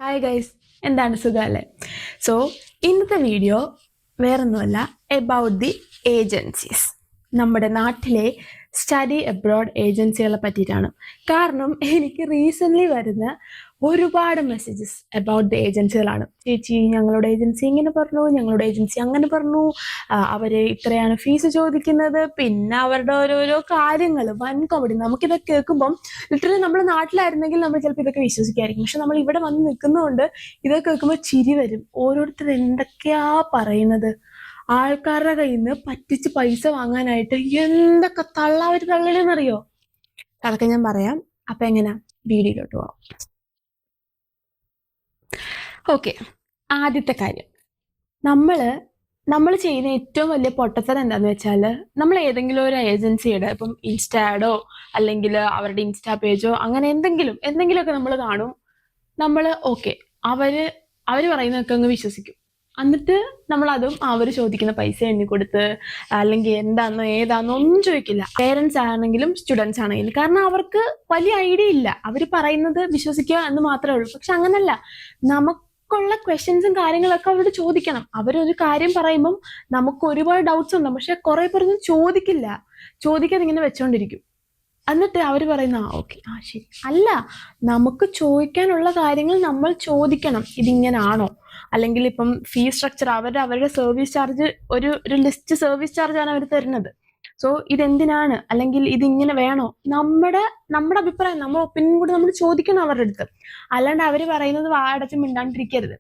Hi guys, എന്താണ് സുഖമല്ലേ? So ഇന്നത്തെ വീഡിയോ വേറൊന്നുമല്ല, എബൌട്ട് ദി ഏജൻസീസ്. നമ്മുടെ നാട്ടിലെ സ്റ്റഡി അബ്രോഡ് ഏജൻസികളെ പറ്റിയിട്ടാണ്. കാരണം എനിക്ക് റീസെൻ്റ്ലി വരുന്ന ഒരുപാട് മെസ്സേജസ് അബൌട്ട് ദി ഏജൻസികളാണ്. ചേച്ചി, ഞങ്ങളുടെ ഏജൻസി ഇങ്ങനെ പറഞ്ഞു, ഞങ്ങളുടെ ഏജൻസി അങ്ങനെ പറഞ്ഞു, അവർ ഇത്രയാണ് ഫീസ് ചോദിക്കുന്നത്, പിന്നെ അവരുടെ ഓരോരോ കാര്യങ്ങൾ വൻ കോമഡി. നമുക്കിതൊക്കെ കേൾക്കുമ്പം ലിറ്ററലി നമ്മുടെ നാട്ടിലായിരുന്നെങ്കിൽ നമ്മൾ ചിലപ്പോൾ ഇതൊക്കെ വിശ്വസിക്കായിരിക്കും. പക്ഷെ നമ്മൾ ഇവിടെ വന്ന് നിൽക്കുന്നതുകൊണ്ട് ഇതൊക്കെ കേൾക്കുമ്പോൾ ചിരി വരും. ഓരോരുത്തർ എന്തൊക്കെയാ പറയുന്നത്. ആൾക്കാരുടെ കയ്യിൽ നിന്ന് പറ്റിച്ച് പൈസ വാങ്ങാനായിട്ട് എന്തൊക്കെ തള്ളാവർ തള്ളലെന്നറിയോ? അതൊക്കെ ഞാൻ പറയാം. അപ്പം എങ്ങനെയാ വീഡിയോയിലോട്ട് പോവാം. ഓക്കെ, ആദ്യത്തെ കാര്യം, നമ്മൾ ചെയ്യുന്ന ഏറ്റവും വലിയ പൊട്ടത്തരം എന്താന്ന് വെച്ചാൽ, നമ്മൾ ഏതെങ്കിലും ഒരു ഏജൻസിയുടെ ഇപ്പം ഇൻസ്റ്റാഡോ അല്ലെങ്കിൽ അവരുടെ ഇൻസ്റ്റാ പേജോ അങ്ങനെ എന്തെങ്കിലുമൊക്കെ നമ്മൾ കാണും. നമ്മൾ ഓക്കെ, അവര് പറയുന്നതൊക്കെ അങ്ങ് വിശ്വസിക്കും. എന്നിട്ട് നമ്മളതും അവർ ചോദിക്കുന്ന പൈസ എണ്ണി കൊടുത്ത് അല്ലെങ്കിൽ എന്താണെന്നോ ഏതാണെന്നോ ഒന്നും ചോദിക്കില്ല. പേരൻസ് ആണെങ്കിലും സ്റ്റുഡൻസ് ആണെങ്കിലും. കാരണം അവർക്ക് വലിയ ഐഡിയ ഇല്ല. അവർ പറയുന്നത് വിശ്വസിക്കുക എന്ന് മാത്രമേ ഉള്ളൂ. പക്ഷെ അങ്ങനല്ല, നമുക്കുള്ള ക്വസ്റ്റ്യൻസും കാര്യങ്ങളൊക്കെ അവരോട് ചോദിക്കണം. അവരൊരു കാര്യം പറയുമ്പം നമുക്ക് ഒരുപാട് ഡൗട്ട്സ് ഉണ്ടാവും. പക്ഷെ കുറെ പേരൊന്നും ചോദിക്കാതെ ഇങ്ങനെ വെച്ചോണ്ടിരിക്കും. എന്നിട്ട് അവർ പറയുന്ന ഓക്കെ, ശരി. അല്ല, നമുക്ക് ചോദിക്കാനുള്ള കാര്യങ്ങൾ നമ്മൾ ചോദിക്കണം. ഇതിങ്ങനാണോ? അല്ലെങ്കിൽ ഇപ്പം ഫീസ് സ്ട്രക്ചർ, അവരുടെ സർവീസ് ചാർജ് ഒരു ലിസ്റ്റ് സർവീസ് ചാർജാണ് അവർ തരുന്നത്. സോ ഇതെന്തിനാണ്, അല്ലെങ്കിൽ ഇതിങ്ങനെ വേണോ? നമ്മുടെ അഭിപ്രായം, നമ്മുടെ ഒപ്പീനിയൻ കൂടി നമ്മൾ ചോദിക്കണം അവരുടെ അടുത്ത്. അല്ലാണ്ട് അവർ പറയുന്നത് വാടച്ച് മിണ്ടാണ്ടിരിക്കരുത്.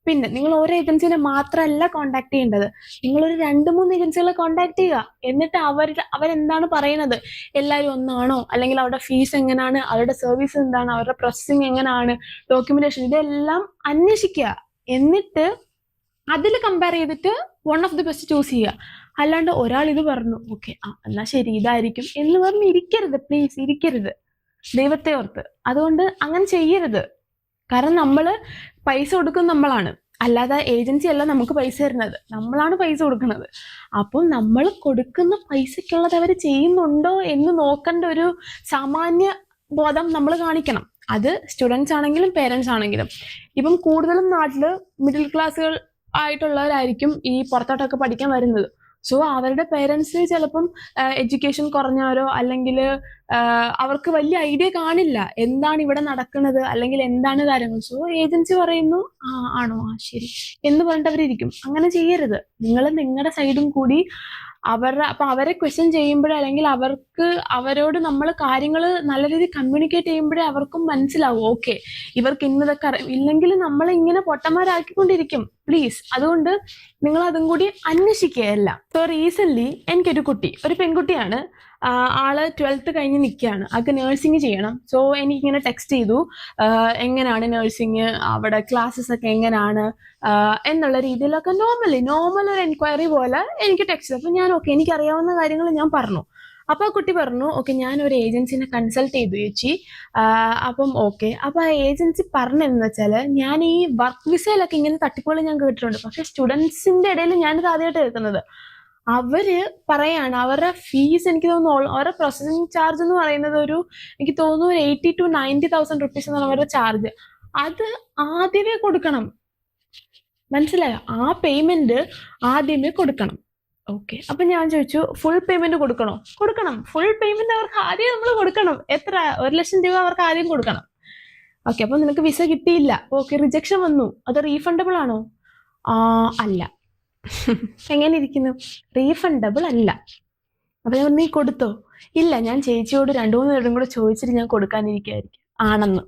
പിന്നെ നിങ്ങൾ ഓരോ ഏജൻസിനെ മാത്രമല്ല കോണ്ടാക്ട് ചെയ്യേണ്ടത്, നിങ്ങളൊരു 2-3 ഏജൻസികളെ കോണ്ടാക്ട് ചെയ്യുക. എന്നിട്ട് അവരെന്താണ് പറയുന്നത്, എല്ലാവരും ഒന്നാണോ, അല്ലെങ്കിൽ അവരുടെ ഫീസ് എങ്ങനെയാണ്, അവരുടെ സർവീസ് എന്താണ്, അവരുടെ പ്രോസസ്സിങ് എങ്ങനെയാണ്, ഡോക്യുമെന്റേഷൻ, ഇതെല്ലാം അന്വേഷിക്കുക. എന്നിട്ട് അതിൽ കമ്പയർ ചെയ്തിട്ട് one of the best choose ചെയ്യുക. അല്ലാണ്ട് ഒരാൾ ഇത് പറഞ്ഞു, ഓക്കെ എന്നാ ശരി ഇതായിരിക്കും എന്ന് പറഞ്ഞ് ഇരിക്കരുത്. പ്ലീസ് ഇരിക്കരുത്, ദൈവത്തെ ഓർത്ത്. അതുകൊണ്ട് അങ്ങനെ ചെയ്യരുത്. കാരണം നമ്മൾ പൈസ കൊടുക്കുന്നത് നമ്മളാണ്, അല്ലാതെ ഏജൻസി അല്ല നമുക്ക് പൈസ തരുന്നത്, നമ്മളാണ് പൈസ കൊടുക്കുന്നത്. അപ്പം നമ്മൾ കൊടുക്കുന്ന പൈസക്കുള്ളത് അവർ ചെയ്യുന്നുണ്ടോ എന്ന് നോക്കേണ്ട ഒരു സാമാന്യ ബോധം നമ്മൾ കാണിക്കണം. അത് സ്റ്റുഡൻസ് ആണെങ്കിലും പേരൻസ് ആണെങ്കിലും. ഇപ്പം കൂടുതലും നാട്ടിൽ മിഡിൽ ക്ലാസ്സുകൾ ആയിട്ടുള്ളവരായിരിക്കും ഈ പുറത്തോട്ടൊക്കെ പഠിക്കാൻ വരുന്നത്. സോ അവരുടെ പേരൻസ് ചിലപ്പം എഡ്യൂക്കേഷൻ കുറഞ്ഞവരോ അല്ലെങ്കിൽ അവർക്ക് വലിയ ഐഡിയ കാണില്ല എന്താണ് ഇവിടെ നടക്കുന്നത് അല്ലെങ്കിൽ എന്താണ് കാര്യങ്ങൾ. സോ ഏജൻസി പറയുന്നു ആണോ ശരി എന്ന് പറഞ്ഞിട്ട് അവരിയ്ക്കും. അങ്ങനെ ചെയ്യരുത്. നിങ്ങൾ നിങ്ങളുടെ സൈഡും കൂടി അവരെ ക്വസ്റ്റ്യൻ ചെയ്യുമ്പോഴേ, അല്ലെങ്കിൽ അവരോട് നമ്മൾ കാര്യങ്ങൾ നല്ല രീതിയിൽ കമ്മ്യൂണിക്കേറ്റ് ചെയ്യുമ്പോഴേ അവർക്കും മനസ്സിലാവും ഓക്കെ ഇവർക്ക് ഇന്നതൊക്കെ ഇല്ലെങ്കിൽ നമ്മൾ ഇങ്ങനെ പൊട്ടന്മാരാക്കിക്കൊണ്ടിരിക്കും. പ്ലീസ്, അതുകൊണ്ട് നിങ്ങൾ അതും കൂടി അന്വേഷിക്കുകയല്ല. സോ റീസെന്റ് ഒരു പെൺകുട്ടിയാണ്, ആള് 12th കഴിഞ്ഞ് നിൽക്കുകയാണ്, ആൾക്ക് നേഴ്സിംഗ് ചെയ്യണം. സോ എനിക്കിങ്ങനെ ടെക്സ്റ്റ് ചെയ്തു എങ്ങനെയാണ് നേഴ്സിംഗ്, അവിടെ ക്ലാസ്സസ് ഒക്കെ എങ്ങനെയാണ് എന്നുള്ള രീതിയിലൊക്കെ നോർമൽ ഒരു എൻക്വയറി പോലെ എനിക്ക് ടെക്സ്റ്റ്. അപ്പം ഞാൻ ഓക്കെ, എനിക്കറിയാവുന്ന കാര്യങ്ങൾ ഞാൻ പറഞ്ഞു. അപ്പോൾ ആ കുട്ടി പറഞ്ഞു ഓക്കെ ഞാൻ ഒരു ഏജൻസിനെ കൺസൾട്ട് ചെയ്തു ചേച്ചി. അപ്പം ഓക്കെ. അപ്പോൾ ആ ഏജൻസി പറഞ്ഞതെന്ന് വെച്ചാൽ, ഞാൻ ഈ വർക്ക് വിസയിലൊക്കെ ഇങ്ങനെ തട്ടിപ്പുകൾ ഞാൻ കേട്ടിട്ടുണ്ട്, പക്ഷെ സ്റ്റുഡൻസിന്റെ ഇടയിൽ ഞാനിത് ആദ്യമായിട്ട് കേൾക്കുന്നത്. അവര് പറയാണ് അവരുടെ ഫീസ്, എനിക്ക് തോന്നുന്നു അവരുടെ പ്രോസസിങ് ചാർജ് എന്ന് പറയുന്നത് എനിക്ക് തോന്നുന്നു 80,000 to 90,000 റുപ്പീസ് എന്നാണ് അവരുടെ ചാർജ്. അത് ആദ്യമേ കൊടുക്കണം. മനസ്സിലായോ? ആ പേയ്മെന്റ് ആദ്യമേ കൊടുക്കണം. ഓക്കെ. അപ്പൊ ഞാൻ ചോദിച്ചു ഫുൾ പേയ്മെന്റ് കൊടുക്കണം. ഫുൾ പേയ്മെന്റ് അവർക്ക് ആദ്യം നമ്മൾ കൊടുക്കണം. എത്ര? 1,00,000 രൂപ അവർക്ക് ആദ്യം കൊടുക്കണം. ഓക്കെ. അപ്പൊ നിനക്ക് വിസ കിട്ടിയില്ല, ഓക്കെ, റിജക്ഷൻ വന്നു, അത് റീഫണ്ടബിൾ ആണോ? അല്ല. എങ്ങനെ ഇരിക്കുന്നു? റീഫണ്ടബിൾ അല്ല. അപ്പൊ ഞാൻ നീ കൊടുത്തോ? ഇല്ല, ഞാൻ ചേച്ചിയോട് 2-3 പേരും കൂടെ ചോദിച്ചിട്ട് ഞാൻ കൊടുക്കാനിരിക്കുകയായിരിക്കും. ആണെന്ന്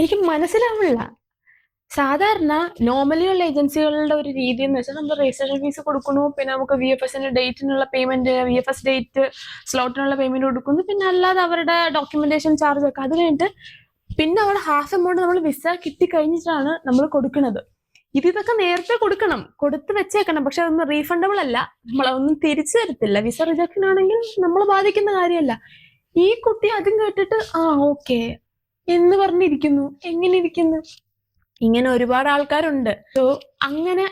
എനിക്ക് മനസ്സിലാവില്ല. സാധാരണ നോർമലി ഉള്ള ഏജൻസികളുടെ ഒരു രീതി എന്ന് വെച്ചാൽ, നമ്മൾ രജിസ്ട്രേഷൻ ഫീസ് കൊടുക്കുന്നു, പിന്നെ നമുക്ക് VFSന്റെ ഡേറ്റിനുള്ള പേയ്മെന്റ്, VFS ഡേറ്റ് സ്ലോട്ടിനുള്ള പേയ്മെന്റ് കൊടുക്കുന്നു, പിന്നെ അല്ലാതെ അവരുടെ ഡോക്യുമെന്റേഷൻ ചാർജ് ഒക്കെ. അത് കഴിഞ്ഞിട്ട് പിന്നെ അവിടെ ഹാഫ് എമൗണ്ട് നമ്മൾ വിസ കിട്ടിക്കഴിഞ്ഞിട്ടാണ് നമ്മൾ കൊടുക്കുന്നത്. ഇതൊക്കെ നേരത്തെ കൊടുത്ത് വെച്ചേക്കണം. പക്ഷെ അതൊന്നും റീഫണ്ടബിൾ അല്ല, നമ്മളതൊന്നും തിരിച്ചു തരത്തില്ല. വിസ റിജക്ഷൻ ആണെങ്കിൽ നമ്മൾ ബാധിക്കുന്ന കാര്യമല്ല. ഈ കുട്ടി അതും കേട്ടിട്ട് ഓക്കെ എന്ന് പറഞ്ഞിരിക്കുന്നു. എങ്ങനെ ഇരിക്കുന്നു? ഇങ്ങനെ ഒരുപാട് ആൾക്കാരുണ്ട്. സോ അങ്ങനെ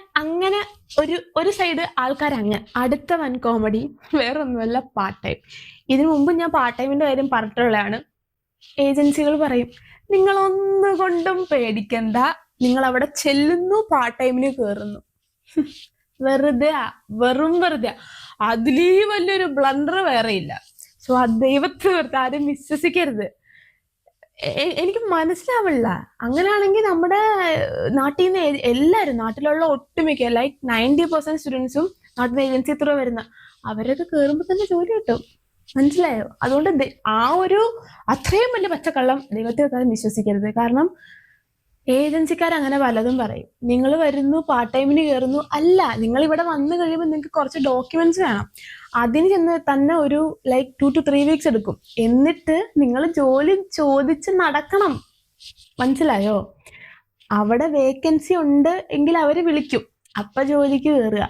ഒരു സൈഡ് ആൾക്കാർ. അടുത്ത വൻ കോമഡി വേറൊന്നുമല്ല, പാർട്ട് ടൈം. ഇതിനു മുമ്പ് ഞാൻ പാർട്ട് ടൈമിന്റെ കാര്യം പറഞ്ഞിട്ടുള്ളതാണ്. ഏജൻസികൾ പറയും നിങ്ങളൊന്നുകൊണ്ടും പേടിക്കണ്ട. നിങ്ങൾ അവിടെ ചെല്ലുന്നു, പാർട്ട് ടൈമിന് കയറുന്നു. വെറുതെ, വെറും വെറുതെ. അതിലീ വലിയൊരു ബ്ലണ്ടർ വേറെ ഇല്ല. സോ ആ ദൈവത്തെ വെറുതെ ആരും വിശ്വസിക്കരുത്. എനിക്ക് മനസ്സിലാവില്ല. അങ്ങനെയാണെങ്കിൽ നമ്മുടെ നാട്ടിൽ നിന്ന് എല്ലാവരും, നാട്ടിലുള്ള ഒട്ടുമിക്ക ലൈക്ക് 90% സ്റ്റുഡൻസും നാട്ടിൽ ഏജൻസി ത്രൂ വരുന്ന അവരൊക്കെ കയറുമ്പോൾ തന്നെ ജോലി കിട്ടും. മനസ്സിലായോ? അതുകൊണ്ട് ആ ഒരു അത്രയും വലിയ പച്ചക്കള്ളം ദൈവത്തെ വെക്കാതെ വിശ്വസിക്കരുത്. കാരണം ഏജൻസിക്കാർ അങ്ങനെ പലതും പറയും. നിങ്ങൾ വരുന്നു, പാർട്ട് ടൈമിന് കയറുന്നു. അല്ല, നിങ്ങൾ ഇവിടെ വന്നു കഴിയുമ്പോൾ നിങ്ങൾക്ക് കുറച്ച് ഡോക്യുമെന്റ്സ് വേണം. അതിന് ചെന്ന് തന്നെ ഒരു ലൈക്ക് 2 to 3 weeks എടുക്കും. എന്നിട്ട് നിങ്ങൾ ജോലി ചോദിച്ച് നടക്കണം. മനസ്സിലായോ? അവിടെ വേക്കൻസി ഉണ്ട് എങ്കിൽ അവര് വിളിക്കും, അപ്പൊ ജോലിക്ക് കയറുക.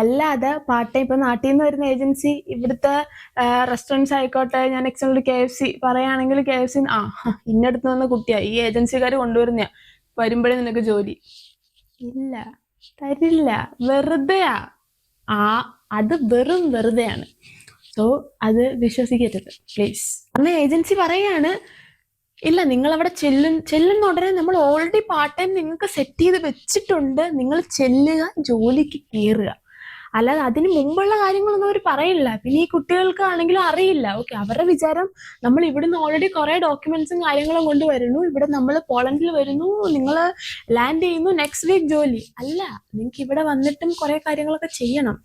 അല്ലാതെ പാർട്ട് ടൈം, ഇപ്പൊ നാട്ടിൽ നിന്ന് വരുന്ന ഏജൻസി ഇവിടുത്തെ റെസ്റ്റോറൻറ്റ്സ് ആയിക്കോട്ടെ, ഞാൻ എക്സാമ്പിൾ KFC പറയുകയാണെങ്കിൽ KFC ഇന്നടുത്ത് വന്ന കുട്ടിയാ, ഈ ഏജൻസിക്കാർ കൊണ്ടുവരുന്ന, വരുമ്പോഴേ നിനക്ക് ജോലി ഇല്ല, തരില്ല. വെറുതെയാ. അത് വെറും വെറുതെയാണ്. സോ അത് വിശ്വസിക്കരുത് പ്ലീസ്. അന്ന് ഏജൻസി പറയാണ്, ഇല്ല നിങ്ങൾ അവിടെ ചെല്ലുന്ന ഉടനെ നമ്മൾ ഓൾറെഡി പാർട്ട് ടൈം നിങ്ങൾക്ക് സെറ്റ് ചെയ്ത് വെച്ചിട്ടുണ്ട്, നിങ്ങൾ ചെല്ലുക, ജോലിക്ക് കയറുക. അല്ലാതെ അതിന് മുമ്പുള്ള കാര്യങ്ങളൊന്നും അവർ പറയില്ല. പിന്നെ ഈ കുട്ടികൾക്ക് ആണെങ്കിലും അറിയില്ല. ഓക്കെ, അവരുടെ വിചാരം നമ്മൾ ഇവിടുന്ന് ഓൾറെഡി കുറെ ഡോക്യുമെന്റ്സും കാര്യങ്ങളും കൊണ്ടുവരുന്നു, ഇവിടെ നമ്മൾ പോളണ്ടിൽ വരുന്നു, നിങ്ങൾ ലാൻഡ് ചെയ്യുന്നു, നെക്സ്റ്റ് വീക്ക് ജോലി. അല്ല, നിങ്ങൾക്ക് ഇവിടെ വന്നിട്ടും കുറെ കാര്യങ്ങളൊക്കെ ചെയ്യണം.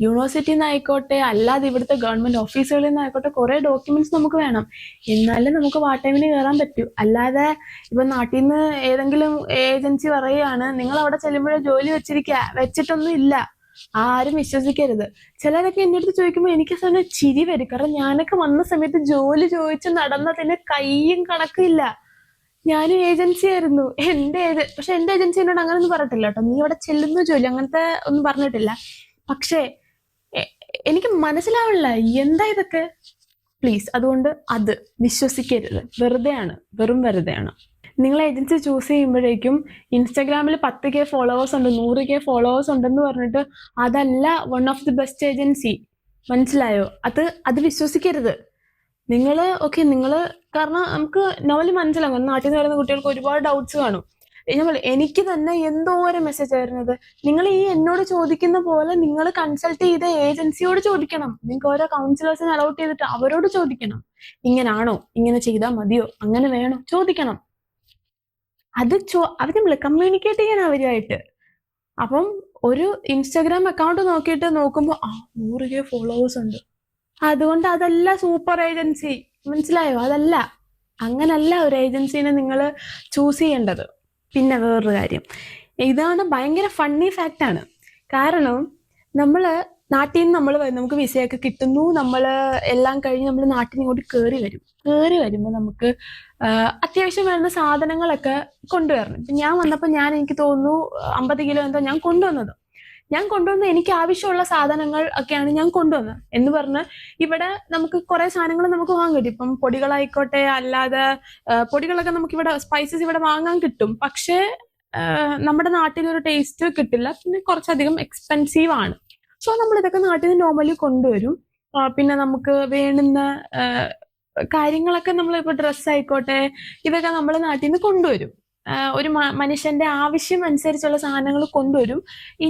യൂണിവേഴ്സിറ്റിയിൽ നിന്നായിക്കോട്ടെ, അല്ലാതെ ഇവിടുത്തെ ഗവൺമെന്റ് ഓഫീസുകളിൽ നിന്നായിക്കോട്ടെ, കുറെ ഡോക്യുമെന്റ്സ് നമുക്ക് വേണം. എന്നാലേ നമുക്ക് പാർട്ട് ടൈമിന് കയറാൻ പറ്റൂ. അല്ലാതെ ഇപ്പൊ നാട്ടിൽ നിന്ന് ഏതെങ്കിലും ഏജൻസി പറയുകയാണ് നിങ്ങൾ അവിടെ ചെല്ലുമ്പോഴേ ജോലി വെച്ചിട്ടൊന്നും ഇല്ല. ആരും വിശ്വസിക്കരുത്. ചിലരൊക്കെ എൻ്റെ അടുത്ത് ചോദിക്കുമ്പോൾ എനിക്ക് തന്നെ ചിരി വരും. കാരണം ഞാനൊക്കെ വന്ന സമയത്ത് ജോലി ചോദിച്ച് നടന്നതിന് കയ്യും കണക്കില്ല. ഞാനും ഏജൻസി ആയിരുന്നു. പക്ഷെ എന്റെ ഏജൻസി എന്നോട് അങ്ങനെ ഒന്നും പറഞ്ഞിട്ടില്ല കേട്ടോ, നീ അവിടെ ചെല്ലുന്നു ജോലി, അങ്ങനത്തെ ഒന്നും പറഞ്ഞിട്ടില്ല. പക്ഷേ എനിക്ക് മനസ്സിലാവില്ല എന്താ ഇതൊക്കെ. പ്ലീസ്, അതുകൊണ്ട് അത് വിശ്വസിക്കരുത്. വെറുതെയാണ്, വെറും വെറുതെയാണ്. നിങ്ങൾ ഏജൻസി ചൂസ് ചെയ്യുമ്പോഴേക്കും ഇൻസ്റ്റാഗ്രാമിൽ 10K ഫോളോവേഴ്സ് ഉണ്ട്, 100K ഫോളോവേഴ്സ് ഉണ്ടെന്ന് പറഞ്ഞിട്ട് അതല്ല one of the best agency. മനസ്സിലായോ? അത് വിശ്വസിക്കരുത്. നിങ്ങൾ കാരണം നമുക്ക് നോർമലി മനസ്സിലാകും, നാട്ടിൽ നിന്ന് വരുന്ന കുട്ടികൾക്ക് ഒരുപാട് ഡൗട്ട്സ് കാണും. എനിക്ക് തന്നെ എന്തോരം മെസ്സേജ് വരുന്നത്. നിങ്ങൾ ഈ എന്നോട് ചോദിക്കുന്ന പോലെ നിങ്ങൾ കൺസൾട്ട് ചെയ്ത ഏജൻസിയോട് ചോദിക്കണം. നിങ്ങൾക്ക് ഓരോ കൗൺസിലേഴ്സിനെ അലൗട്ട് ചെയ്തിട്ട് അവരോട് ചോദിക്കണം, ഇങ്ങനാണോ, ഇങ്ങനെ ചെയ്താൽ മതിയോ, അങ്ങനെ വേണോ, ചോദിക്കണം. അവർ നമ്മൾ കമ്മ്യൂണിക്കേറ്റ് ചെയ്യണം അവരുമായിട്ട്. അപ്പം ഒരു ഇൻസ്റ്റാഗ്രാം അക്കൗണ്ട് നോക്കുമ്പോൾ 100K ഫോളോവേഴ്സ് ഉണ്ട്, അതുകൊണ്ട് അതല്ല സൂപ്പർ ഏജൻസി. മനസ്സിലായോ? അങ്ങനല്ല ഒരു ഏജൻസിനെ നിങ്ങൾ ചൂസ് ചെയ്യേണ്ടത്. പിന്നെ വേറൊരു കാര്യം, ഇതാണ് ഭയങ്കര ഫണ്ണി ഫാക്റ്റാണ്. കാരണം നമ്മൾ നാട്ടിൽ നിന്ന് നമുക്ക് വിസയൊക്കെ കിട്ടുന്നു, നമ്മൾ എല്ലാം കഴിഞ്ഞ് നമ്മൾ നാട്ടിൽ നിന്ന് ഇങ്ങോട്ട് കയറി വരുമ്പോൾ നമുക്ക് അത്യാവശ്യം വേണ്ട സാധനങ്ങളൊക്കെ കൊണ്ടുവരണം. ഇപ്പം ഞാൻ വന്നപ്പോൾ എനിക്ക് തോന്നുന്നു 50 കിലോ എന്തോ ഞാൻ കൊണ്ടുവന്ന എനിക്ക് ആവശ്യമുള്ള സാധനങ്ങൾ ഒക്കെയാണ് ഞാൻ കൊണ്ടുവന്നത്. എന്ന് പറഞ്ഞ് ഇവിടെ നമുക്ക് കുറെ സാധനങ്ങൾ നമുക്ക് വാങ്ങാൻ കിട്ടും. ഇപ്പം പൊടികളായിക്കോട്ടെ, അല്ലാതെ പൊടികളൊക്കെ നമുക്ക് ഇവിടെ സ്പൈസസ് ഇവിടെ വാങ്ങാൻ കിട്ടും. പക്ഷേ നമ്മുടെ നാട്ടിലൊരു ടേസ്റ്റ് കിട്ടില്ല, പിന്നെ കുറച്ചധികം എക്സ്പെൻസീവ് ആണ്. സോ നമ്മൾ ഇതൊക്കെ നാട്ടിൽ നിന്ന് നോർമലി കൊണ്ടുവരും. പിന്നെ നമുക്ക് വേണ്ടുന്ന കാര്യങ്ങളൊക്കെ ഇപ്പൊ ഡ്രസ്സ് ആയിക്കോട്ടെ, ഇതൊക്കെ നമ്മൾ നാട്ടിൽ നിന്ന് കൊണ്ടുവരും. ഒരു മനുഷ്യന്റെ ആവശ്യം അനുസരിച്ചുള്ള സാധനങ്ങൾ കൊണ്ടുവരും.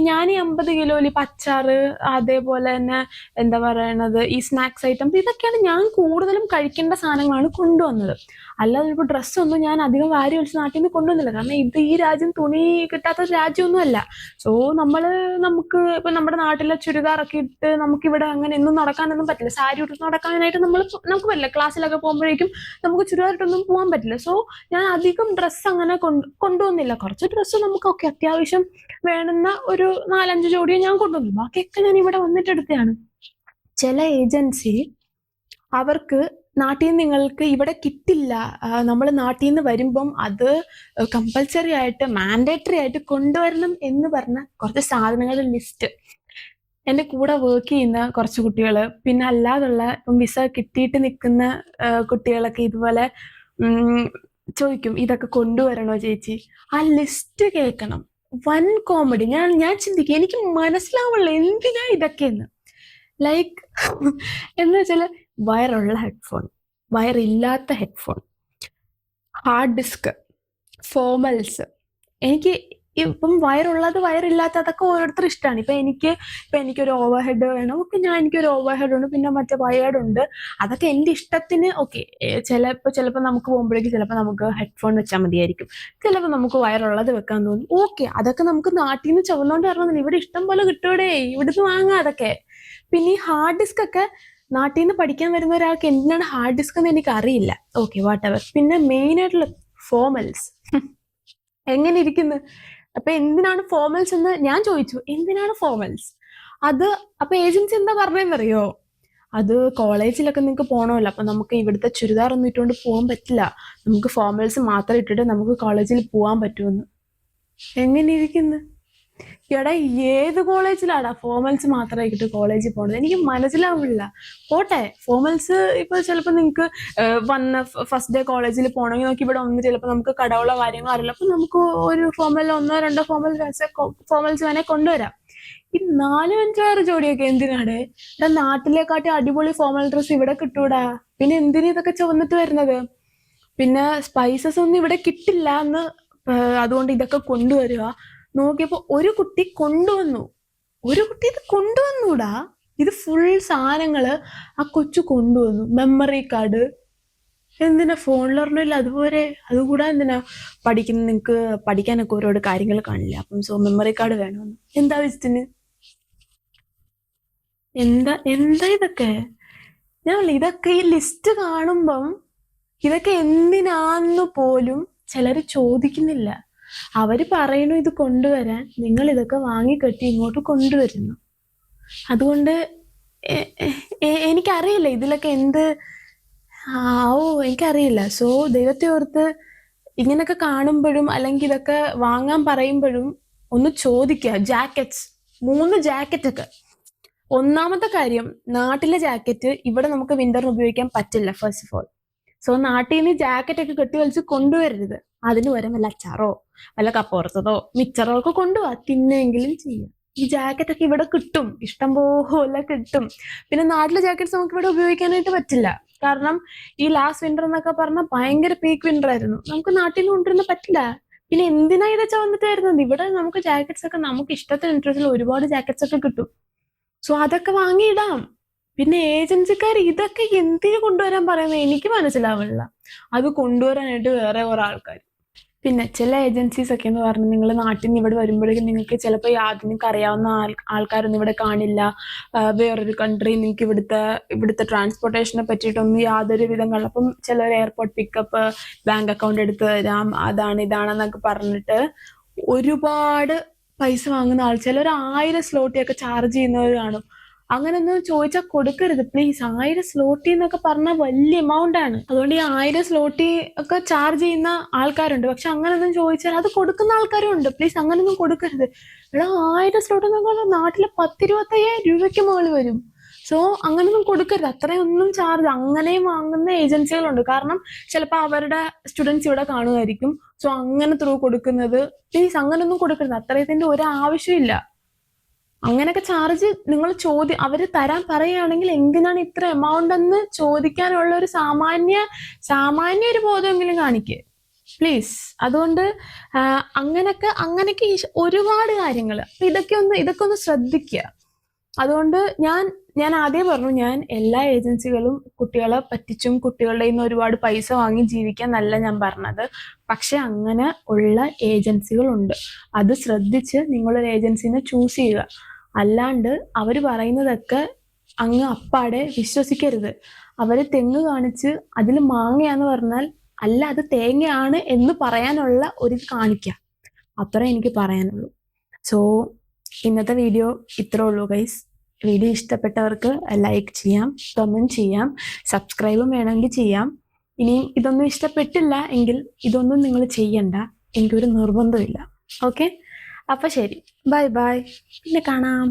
ഞാൻ 50 കിലോയിൽ അച്ചാറ്, അതേപോലെ തന്നെ എന്താ പറയണത്, ഈ സ്നാക്സ് ഐറ്റംസ്, ഇതൊക്കെയാണ് ഞാൻ കൂടുതലും കഴിക്കേണ്ട സാധനങ്ങളാണ് കൊണ്ടുവന്നത്. അല്ലാതെ ഇപ്പോൾ ഡ്രസ്സൊന്നും ഞാൻ അധികം വാരി വലിച്ച് നാട്ടിൽ നിന്ന് കൊണ്ടുവന്നില്ല. കാരണം ഈ രാജ്യം തുണി കിട്ടാത്ത രാജ്യമൊന്നും അല്ല. സോ നമുക്ക് ഇപ്പൊ നമ്മുടെ നാട്ടിലെ ചുരിദാറൊക്കെ ഇട്ട് നമുക്കിവിടെ അങ്ങനെ ഒന്നും നടക്കാനൊന്നും പറ്റില്ല. സാരി ഇട്ട് നടക്കാനായിട്ട് നമുക്ക് പറ്റില്ല. ക്ലാസ്സിലൊക്കെ പോകുമ്പോഴേക്കും നമുക്ക് ചുരിദാർ ഇട്ടൊന്നും പോകാൻ പറ്റില്ല. സോ ഞാൻ അധികം ഡ്രസ്സ് അങ്ങനെ കൊണ്ടുവന്നില്ല. കുറച്ച് ഡ്രസ്സ് നമുക്കൊക്കെ അത്യാവശ്യം വേണ്ടുന്ന ഒരു 4-5 ജോഡിയെ ഞാൻ കൊണ്ടുവന്നു. ബാക്കിയൊക്കെ ഞാൻ ഇവിടെ വന്നിട്ട് എടുത്തതാണ്. ചില ഏജൻസി അവർക്ക് നാട്ടിൽ നിന്ന് നിങ്ങൾക്ക് ഇവിടെ കിട്ടില്ല, നമ്മൾ നാട്ടിൽ നിന്ന് വരുമ്പം അത് കമ്പൽസറി ആയിട്ട് മാൻഡേറ്ററി ആയിട്ട് കൊണ്ടുവരണം എന്ന് പറഞ്ഞ കുറച്ച് സാധനങ്ങളുടെ ലിസ്റ്റ് എൻ്റെ കൂടെ വർക്ക് ചെയ്യുന്ന കുറച്ച് കുട്ടികൾ, പിന്നെ അല്ലാതുള്ള വിസ കിട്ടിയിട്ട് നിൽക്കുന്ന കുട്ടികളൊക്കെ ഇതുപോലെ ചോദിക്കും, ഇതൊക്കെ കൊണ്ടുവരണോ ചേച്ചി? ആ ലിസ്റ്റ് കേൾക്കണം. വൻ കോമഡി. ഞാൻ ചിന്തിക്കും, എനിക്ക് മനസ്സിലാവുള്ളൂ എന്തിനാ ഇതൊക്കെയെന്ന്. ലൈക്ക് എന്ന് വെച്ചാൽ വയറുള്ള ഹെഡ്ഫോൺ, വയറില്ലാത്ത ഹെഡ്ഫോൺ, ഹാർഡ് ഡിസ്ക്, ഫോമൽസ്. എനിക്ക് ഇപ്പം വയറുള്ളത് വയറില്ലാത്ത അതൊക്കെ ഓരോരുത്തർ ഇഷ്ടമാണ്. ഇപ്പം എനിക്കൊരു ഓവർ ഹെഡ് വേണം, ഓക്കെ, എനിക്കൊരു ഓവർ ഹെഡ് ഉണ്ട്, പിന്നെ മറ്റേ വയേർഡ് ഉണ്ട്. അതൊക്കെ എൻ്റെ ഇഷ്ടത്തിന് ഓക്കെ. ചിലപ്പോൾ നമുക്ക് പോകുമ്പോഴേക്കും ചിലപ്പോൾ നമുക്ക് ഹെഡ്ഫോൺ വെച്ചാൽ മതിയായിരിക്കും, ചിലപ്പോൾ നമുക്ക് വയറുള്ളത് വെക്കാൻ തോന്നും, ഓക്കെ. അതൊക്കെ നമുക്ക് നാട്ടിൽ നിന്ന് ചുവന്നുകൊണ്ട് വരണമെന്നില്ല, ഇവിടെ ഇഷ്ടം പോലെ കിട്ടൂടെ, ഇവിടുന്ന് വാങ്ങാം അതൊക്കെ. പിന്നെ ഈ ഹാർഡ് ഡിസ്ക് ഒക്കെ നാട്ടിൽ നിന്ന് പഠിക്കാൻ വരുന്ന ഒരാൾക്ക് എന്തിനാണ് ഹാർഡ് ഡിസ്ക് എന്ന് എനിക്ക് അറിയില്ല, ഓക്കെ, വാട്ട് എവർ. പിന്നെ മെയിൻ ആയിട്ടുള്ള ഫോമൽസ് എങ്ങനെ ഇരിക്കുന്നു? അപ്പൊ എന്തിനാണ് ഫോമൽസ് എന്ന് ഞാൻ ചോദിച്ചു, എന്തിനാണ് ഫോമൽസ്? അപ്പൊ ഏജൻസി എന്താ പറഞ്ഞതെന്നറിയോ? അത് കോളേജിലൊക്കെ നിങ്ങൾക്ക് പോകണമല്ലോ, അപ്പൊ നമുക്ക് ഇവിടുത്തെ ചുരിദാർ ഒന്നും ഇട്ടുകൊണ്ട് പോകാൻ പറ്റില്ല, നമുക്ക് ഫോമൽസ് മാത്രം ഇട്ടിട്ട് നമുക്ക് കോളേജിൽ പോകാൻ പറ്റുമെന്ന്. എങ്ങനെ ഇരിക്കുന്നു? എടാ, ഏത് കോളേജിലാടാ ഫോമൽസ് മാത്രമേ ഇട്ട് കോളേജിൽ പോകണത്? എനിക്ക് മനസ്സിലാവില്ല. പോട്ടെ, ഫോമൽസ് ഇപ്പൊ ചിലപ്പോൾ നിങ്ങൾക്ക് വന്ന് ഫസ്റ്റ് ഡേ കോളേജിൽ പോകണമെങ്കിൽ നോക്കി ഇവിടെ വന്ന് ചിലപ്പോൾ നമുക്ക് കടവുള്ള കാര്യങ്ങൾ അറിയില്ല, അപ്പൊ നമുക്ക് ഒരു ഫോമൽ 1-2 ഫോമൽസ് വേണേ കൊണ്ടുവരാം. ഈ 4-5-6 ജോഡിയൊക്കെ എന്തിനാണ്? നാട്ടിലേക്കാട്ടി അടിപൊളി ഫോമൽ ഡ്രസ്സ് ഇവിടെ കിട്ടൂടാ. പിന്നെ എന്തിനാ ഇതൊക്കെ ചുവന്നിട്ട് വരുന്നത്? പിന്നെ സ്പൈസസ് ഒന്നും ഇവിടെ കിട്ടില്ല എന്ന്, അതുകൊണ്ട് ഇതൊക്കെ കൊണ്ടുവരിക. നോക്കിയപ്പോ ഒരു കുട്ടി ഇത് കൊണ്ടുവന്നൂടാ. ഇത് ഫുൾ സാധനങ്ങള് ആ കൊച്ചു കൊണ്ടുവന്നു. മെമ്മറി കാർഡ് എന്തിനാ? ഫോണിലൊരെണ്ണമില്ല, അതുപോലെ അതുകൂടാ എന്തിനാ നിങ്ങൾക്ക് പഠിക്കാനൊക്കെ ഓരോരോ കാര്യങ്ങൾ കാണില്ല, അപ്പം സോ മെമ്മറി കാർഡ് വേണമെന്ന്. എന്താ വിസിറ്റിന്? എന്താ ഇതൊക്കെ? ഇതൊക്കെ ഈ ലിസ്റ്റ് കാണുമ്പം ഇതൊക്കെ എന്തിനാന്ന് പോലും ചിലര് ചോദിക്കുന്നില്ല. അവര് പറയണു ഇത് കൊണ്ടുവരാൻ, നിങ്ങൾ ഇതൊക്കെ വാങ്ങിക്കെട്ടി ഇങ്ങോട്ട് കൊണ്ടുവരുന്നു. അതുകൊണ്ട് എനിക്കറിയില്ല ഇതിലൊക്കെ എനിക്കറിയില്ല. സോ ദൈവത്തെ ഓർത്ത് ഇങ്ങനൊക്കെ കാണുമ്പോഴും അല്ലെങ്കിൽ ഇതൊക്കെ വാങ്ങാൻ പറയുമ്പോഴും ഒന്ന് ചോദിക്കുക. 3 ജാക്കറ്റൊക്കെ. ഒന്നാമത്തെ കാര്യം, നാട്ടിലെ ജാക്കറ്റ് ഇവിടെ നമുക്ക് വിന്ററിന് ഉപയോഗിക്കാൻ പറ്റില്ല, ഫസ്റ്റ് ഓഫ് ഓൾ. സോ നാട്ടിൽ നിന്ന് ജാക്കറ്റ് ഒക്കെ കെട്ടി വലിച്ച് കൊണ്ടുവരരുത്. അതിന് വരെ വല്ല അച്ചാറോ വല്ല കപ്പോറത്തതോ മിച്ചറോ ഒക്കെ കൊണ്ടുപോവാ, തിന്നെങ്കിലും ചെയ്യാം. ഈ ജാക്കറ്റ് ഒക്കെ ഇവിടെ കിട്ടും, ഇഷ്ടം പോലെ കിട്ടും. പിന്നെ നാട്ടിലെ ജാക്കറ്റ്സ് നമുക്ക് ഇവിടെ ഉപയോഗിക്കാനായിട്ട് പറ്റില്ല, കാരണം ഈ ലാസ്റ്റ് വിന്റർ എന്നൊക്കെ പറഞ്ഞാൽ ഭയങ്കര പീക്ക് വിന്റർ ആയിരുന്നു, നമുക്ക് നാട്ടിൽ നിന്ന് കൊണ്ടുവരുന്ന പറ്റില്ല. പിന്നെ എന്തിനാ ഇതൊക്കെ വന്നിട്ട് വരുന്നത്? ഇവിടെ നമുക്ക് ജാക്കറ്റ്സ് ഒക്കെ നമുക്ക് ഇഷ്ടത്തിന് ഇൻട്രസ്റ്റിൽ ഒരുപാട് ജാക്കറ്റ്സ് ഒക്കെ കിട്ടും. സോ അതൊക്കെ വാങ്ങിയിടാം. പിന്നെ ഏജൻസിക്കാർ ഇതൊക്കെ എന്തിനു കൊണ്ടുവരാൻ പറയുന്നത് എനിക്ക് മനസ്സിലാവില്ല. അത് കൊണ്ടുവരാനായിട്ട് വേറെ കുറെ ആൾക്കാർ. പിന്നെ ചില ഏജൻസീസ് ഒക്കെ എന്ന് പറഞ്ഞാൽ നിങ്ങൾ നാട്ടിൽ നിന്ന് ഇവിടെ വരുമ്പോഴേക്കും നിങ്ങൾക്ക് ചിലപ്പോൾ നിങ്ങൾക്ക് അറിയാവുന്ന ആൾക്കാരൊന്നും ഇവിടെ കാണില്ല, വേറൊരു കൺട്രി, നിങ്ങൾക്ക് ഇവിടുത്തെ ട്രാൻസ്പോർട്ടേഷനെ പറ്റിയിട്ടൊന്നും യാതൊരു വിധം കാണില്ല. അപ്പം ചിലർ എയർപോർട്ട് പിക്കപ്പ്, ബാങ്ക് അക്കൗണ്ട് എടുത്ത് തരാം, ഇതാണെന്നൊക്കെ പറഞ്ഞിട്ട് ഒരുപാട് പൈസ വാങ്ങുന്ന ചിലർ 1000 സ്ലോട്ടിയൊക്കെ ചാർജ് ചെയ്യുന്നവർ കാണും. അങ്ങനെയൊന്നും ചോദിച്ചാൽ കൊടുക്കരുത് പ്ലീസ്. 1000 സ്ലോട്ടി എന്നൊക്കെ പറഞ്ഞാൽ വലിയ എമൗണ്ട് ആണ്. അതുകൊണ്ട് ഈ 1000 സ്ലോട്ടി ഒക്കെ ചാർജ് ചെയ്യുന്ന ആൾക്കാരുണ്ട്, പക്ഷെ അങ്ങനെയൊന്നും ചോദിച്ചാൽ അത് കൊടുക്കുന്ന ആൾക്കാരും ഉണ്ട്. പ്ലീസ് അങ്ങനെയൊന്നും കൊടുക്കരുത്. എടാ, 1000 സ്ലോട്ട് എന്നൊക്കെ പറഞ്ഞാൽ നാട്ടിലെ 10-25,000 രൂപയ്ക്ക് മുകളിൽ വരും. സോ അങ്ങനെയൊന്നും കൊടുക്കരുത്. അത്രയൊന്നും ചാർജ് അങ്ങനെയും വാങ്ങുന്ന ഏജൻസികളുണ്ട്. കാരണം ചിലപ്പോൾ അവരുടെ സ്റ്റുഡൻസ് ഇവിടെ കാണുമായിരിക്കും. സോ അങ്ങനെ ത്രൂ കൊടുക്കുന്നത്. പ്ലീസ് അങ്ങനെയൊന്നും കൊടുക്കരുത്. അത്രയത്തിന്റെ ഒരു ആവശ്യമില്ല. അങ്ങനെയൊക്കെ ചാർജ് നിങ്ങൾ അവര് തരാൻ പറയുകയാണെങ്കിൽ എന്തിനാണ് ഇത്ര എമൗണ്ട് എന്ന് ചോദിക്കാനുള്ള ഒരു സാമാന്യ ഒരു ബോധമെങ്കിലും കാണിക്കുക പ്ലീസ്. അതുകൊണ്ട് അങ്ങനെയൊക്കെ ഒരുപാട് കാര്യങ്ങൾ. അപ്പൊ ഇതൊക്കെ ഒന്ന് ശ്രദ്ധിക്കുക. അതുകൊണ്ട് ഞാൻ ആദ്യം പറഞ്ഞു, ഞാൻ എല്ലാ ഏജൻസികളും കുട്ടികളെ പറ്റിച്ചും കുട്ടികളുടെ നിന്ന് ഒരുപാട് പൈസ വാങ്ങി ജീവിക്കാൻ നല്ല ഞാൻ പറഞ്ഞത്. പക്ഷെ അങ്ങനെ ഉള്ള ഏജൻസികളുണ്ട്. അത് ശ്രദ്ധിച്ച് നിങ്ങളൊരു ഏജൻസിനെ ചൂസ് ചെയ്യുക. അല്ലാണ്ട് അവർ പറയുന്നതൊക്കെ അങ്ങ് അപ്പാടെ വിശ്വസിക്കരുത്. അവര് തെങ്ങ് കാണിച്ച് അതിൽ മാങ്ങയാന്ന് പറഞ്ഞാൽ അല്ല, അത് തേങ്ങയാണ് എന്ന് പറയാനുള്ള ഒരു കാണിക്കാം. അത്ര എനിക്ക് പറയാനുള്ളൂ. സോ ഇന്നത്തെ വീഡിയോ ഇത്രേ ഉള്ളൂ ഗൈസ്. വീഡിയോ ഇഷ്ടപ്പെട്ടവർക്ക് ലൈക്ക് ചെയ്യാം, കമന്റ് ചെയ്യാം, സബ്സ്ക്രൈബും വേണമെങ്കിൽ ചെയ്യാം. ഇനിയും ഇതൊന്നും ഇഷ്ടപ്പെട്ടില്ല എങ്കിൽ ഇതൊന്നും നിങ്ങൾ ചെയ്യണ്ട, എനിക്കൊരു നിർബന്ധമില്ല. ഓക്കെ, അപ്പൊ ശരി, ബൈ ബൈ, പിന്നെ കാണാം.